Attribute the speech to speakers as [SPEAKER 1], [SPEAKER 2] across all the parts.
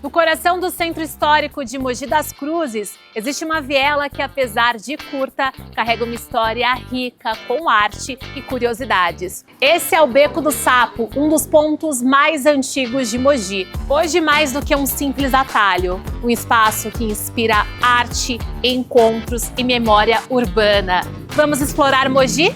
[SPEAKER 1] No coração do Centro Histórico de Mogi das Cruzes, existe uma viela que, apesar de curta, carrega uma história rica, com arte e curiosidades. Esse é o Beco do Sapo, um dos pontos mais antigos de Mogi. Hoje, mais do que um simples atalho, um espaço que inspira arte, encontros e memória urbana. Vamos explorar Mogi?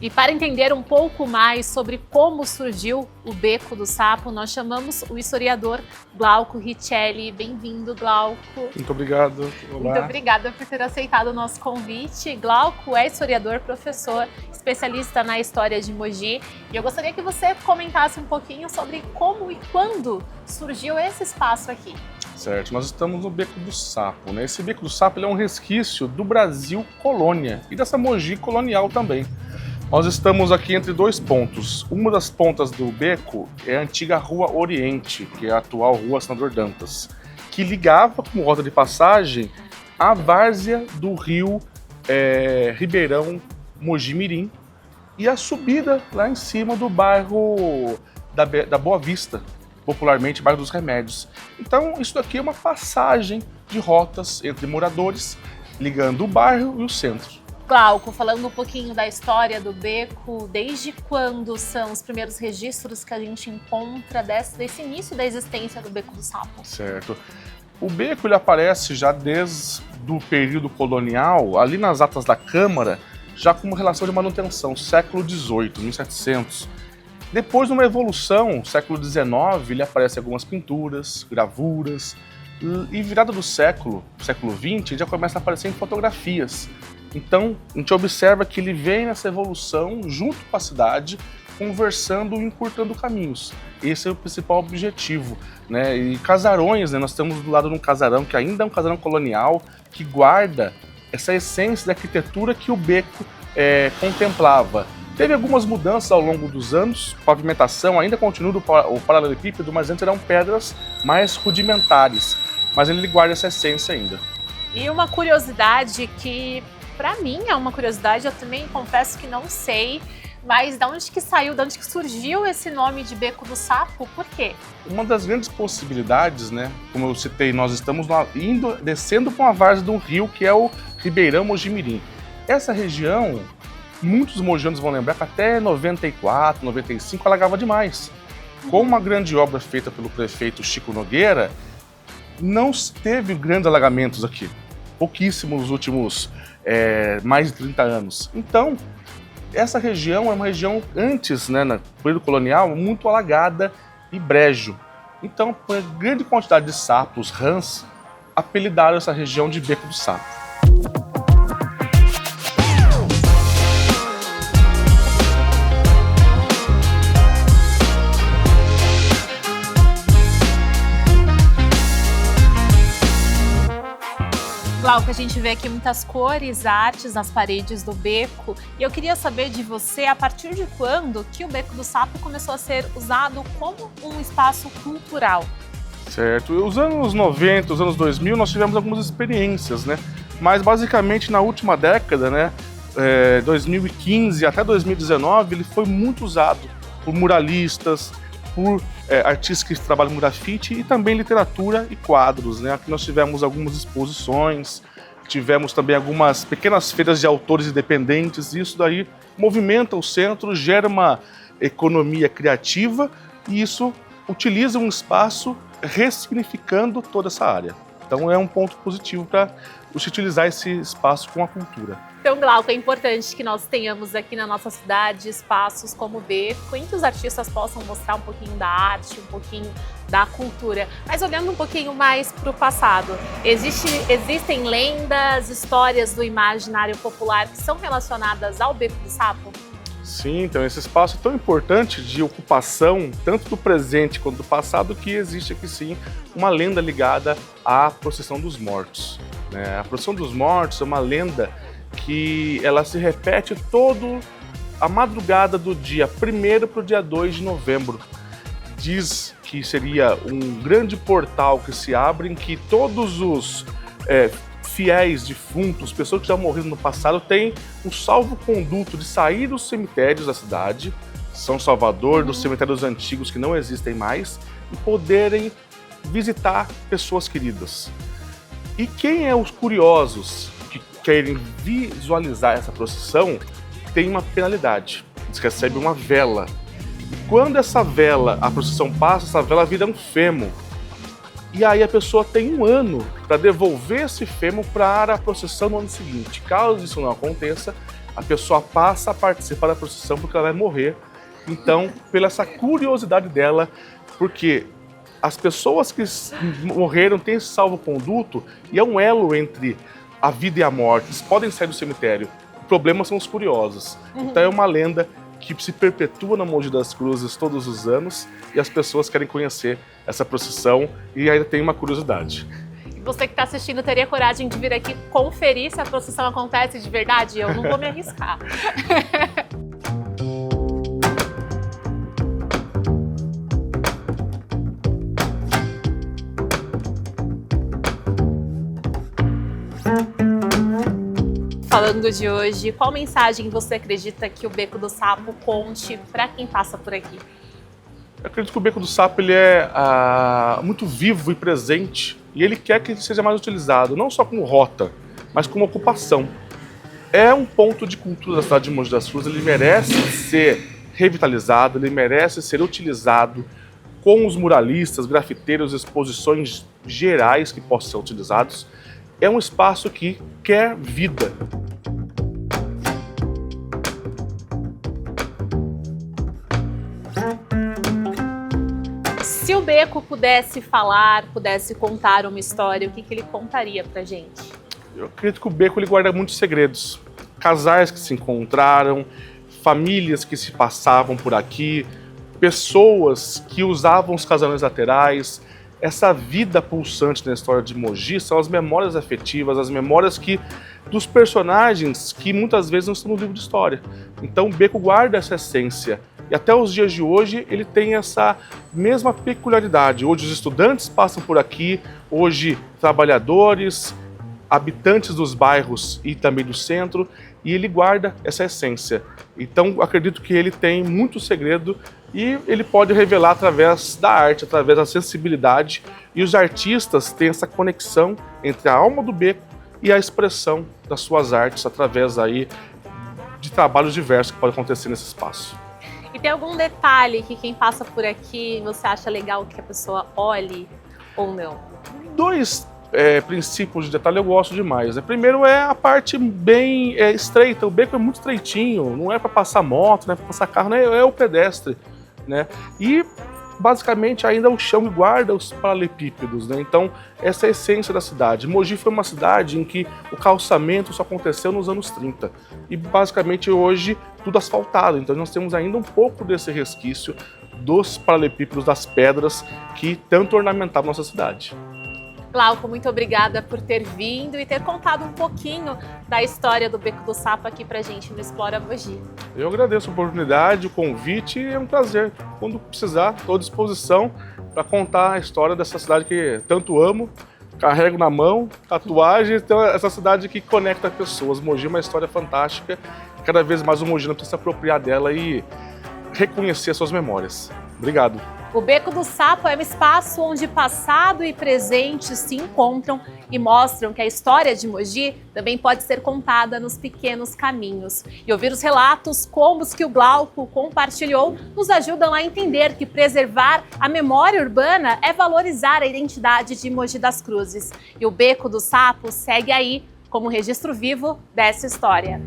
[SPEAKER 1] E para entender um pouco mais sobre como surgiu o Beco do Sapo, nós chamamos o historiador Glauco Richelli. Bem-vindo, Glauco.
[SPEAKER 2] Muito obrigado. Olá.
[SPEAKER 1] Muito obrigada por ter aceitado o nosso convite. Glauco é historiador, professor, especialista na história de Mogi. E eu gostaria que você comentasse um pouquinho sobre como e quando surgiu esse espaço aqui.
[SPEAKER 2] Certo, nós estamos no Beco do Sapo, né? Esse Beco do Sapo ele é um resquício do Brasil colônia e dessa Mogi colonial também. Nós estamos aqui entre dois pontos. Uma das pontas do beco é a antiga Rua Oriente, que é a atual Rua Senador Dantas, que ligava como rota de passagem a várzea do rio Ribeirão Mogi-mirim e a subida lá em cima do bairro da Boa Vista, popularmente bairro dos Remédios. Então isso daqui é uma passagem de rotas entre moradores, ligando o bairro e o centro.
[SPEAKER 1] Glauco, falando um pouquinho da história do beco, desde quando são os primeiros registros que a gente encontra desse início da existência do Beco do Sapo?
[SPEAKER 2] Certo. O beco ele aparece já desde o período colonial, ali nas atas da Câmara, já como relação de manutenção, século XVIII, 1700. Depois, numa evolução, século XIX, ele aparece algumas pinturas, gravuras, e virada do século XX, ele já começa a aparecer em fotografias. Então, a gente observa que ele vem nessa evolução junto com a cidade, conversando e encurtando caminhos. Esse é o principal objetivo, né? E casarões, né? Nós estamos do lado de um casarão que ainda é um casarão colonial, que guarda essa essência da arquitetura que o beco contemplava. Teve algumas mudanças ao longo dos anos, pavimentação ainda continua o paralelepípedo, mas antes eram pedras mais rudimentares, mas ele guarda essa essência ainda.
[SPEAKER 1] E uma curiosidade que, para mim, é uma curiosidade, eu também confesso que não sei, mas de onde que saiu, de onde que surgiu esse nome de Beco do Sapo? Por quê?
[SPEAKER 2] Uma das grandes possibilidades, né, como eu citei, nós estamos descendo para uma várzea de um rio que é o Ribeirão Mogi-mirim. Essa região, muitos mogianos vão lembrar que até 94, 95 alagava demais. Com uma grande obra feita pelo prefeito Chico Nogueira, não teve grandes alagamentos aqui. Pouquíssimos nos últimos mais de 30 anos. Então, essa região é uma região, antes, né, no período colonial, muito alagada e brejo. Então, por grande quantidade de sapos, rãs, apelidaram essa região de Beco do Sapo.
[SPEAKER 1] Glauco, a gente vê aqui muitas cores, artes nas paredes do beco, e eu queria saber de você, a partir de quando que o Beco do Sapo começou a ser usado como um espaço cultural?
[SPEAKER 2] Certo. Os anos 90, os anos 2000, nós tivemos algumas experiências, né? Mas basicamente na última década, né, 2015 até 2019, ele foi muito usado por muralistas, por artistas que trabalham com grafite e também literatura e quadros, né? Aqui nós tivemos algumas exposições, tivemos também algumas pequenas feiras de autores independentes, e isso daí movimenta o centro, gera uma economia criativa e isso utiliza um espaço ressignificando toda essa área. Então é um ponto positivo para se utilizar esse espaço com a cultura.
[SPEAKER 1] Então, Glauco, é importante que nós tenhamos aqui na nossa cidade espaços como o Beco, em que os artistas possam mostrar um pouquinho da arte, um pouquinho da cultura. Mas olhando um pouquinho mais para o passado, existem lendas, histórias do imaginário popular que são relacionadas ao Beco do Sapo?
[SPEAKER 2] Sim, então esse espaço é tão importante de ocupação, tanto do presente quanto do passado, que existe aqui sim uma lenda ligada à Procissão dos Mortos, né? A Procissão dos Mortos é uma lenda que ela se repete toda a madrugada do dia 1º para o dia 2 de novembro. Diz que seria um grande portal que se abre em que todos os fiéis, defuntos, pessoas que já morreram no passado, têm um salvo-conduto de sair dos cemitérios da cidade, São Salvador, dos cemitérios antigos que não existem mais, e poderem visitar pessoas queridas. E quem é os curiosos que querem visualizar essa procissão, tem uma penalidade. Eles recebem uma vela. E quando essa vela, a procissão passa, essa vela vira um fêmur. E aí a pessoa tem um ano para devolver esse fêmur para a procissão no ano seguinte. Caso isso não aconteça, a pessoa passa a participar da procissão porque ela vai morrer. Então, pela essa curiosidade dela, porque as pessoas que morreram têm esse salvo-conduto e é um elo entre a vida e a morte. Eles podem sair do cemitério. O problema são os curiosos. Então é uma lenda que se perpetua na Mogi das Cruzes todos os anos e as pessoas querem conhecer essa procissão e ainda tem uma curiosidade.
[SPEAKER 1] Você que está assistindo teria coragem de vir aqui conferir se a procissão acontece de verdade? Eu não vou me arriscar. Falando de hoje, qual mensagem você acredita que o Beco do Sapo conte para quem passa por aqui?
[SPEAKER 2] Eu acredito que o Beco do Sapo ele é muito vivo e presente e ele quer que ele seja mais utilizado, não só como rota, mas como ocupação. É um ponto de cultura da cidade de Mogi das Cruzes, ele merece ser revitalizado, ele merece ser utilizado com os muralistas, grafiteiros, exposições gerais que possam ser utilizados. É um espaço que quer vida.
[SPEAKER 1] Se o Beco pudesse falar, pudesse contar uma história, o que ele contaria pra gente?
[SPEAKER 2] Eu acredito que o Beco ele guarda muitos segredos. Casais que se encontraram, famílias que se passavam por aqui, pessoas que usavam os casarões laterais. Essa vida pulsante na história de Mogi são as memórias afetivas, as memórias dos personagens que muitas vezes não estão no livro de história. Então o Beco guarda essa essência. E até os dias de hoje ele tem essa mesma peculiaridade. Hoje os estudantes passam por aqui, hoje trabalhadores, habitantes dos bairros e também do centro, e ele guarda essa essência. Então acredito que ele tem muito segredo e ele pode revelar através da arte, através da sensibilidade, e os artistas têm essa conexão entre a alma do Beco e a expressão das suas artes através aí de trabalhos diversos que podem acontecer nesse espaço.
[SPEAKER 1] E tem algum detalhe que quem passa por aqui você acha legal que a pessoa olhe ou não?
[SPEAKER 2] Dois princípios de detalhe eu gosto demais. Primeiro é a parte bem estreita, o Beco é muito estreitinho, não é para passar moto, não é para passar carro, né? É o pedestre, né? E basicamente ainda o chão guarda os paralelepípedos, né? Então essa é a essência da cidade. Mogi foi uma cidade em que o calçamento só aconteceu nos anos 30 e basicamente hoje tudo asfaltado, então nós temos ainda um pouco desse resquício dos paralelepípedos, das pedras que tanto ornamentavam nossa cidade.
[SPEAKER 1] Glauco, muito obrigada por ter vindo e ter contado um pouquinho da história do Beco do Sapo aqui pra gente no Explora Mogi.
[SPEAKER 2] Eu agradeço a oportunidade, o convite, e é um prazer. Quando precisar, estou à disposição para contar a história dessa cidade que tanto amo, carrego na mão, tatuagem, então essa cidade que conecta pessoas. Mogi é uma história fantástica, cada vez mais o mogino precisa se apropriar dela e reconhecer suas memórias. Obrigado.
[SPEAKER 1] O Beco do Sapo é um espaço onde passado e presente se encontram e mostram que a história de Mogi também pode ser contada nos pequenos caminhos. E ouvir os relatos como os que o Glauco compartilhou nos ajudam a entender que preservar a memória urbana é valorizar a identidade de Mogi das Cruzes. E o Beco do Sapo segue aí como registro vivo dessa história.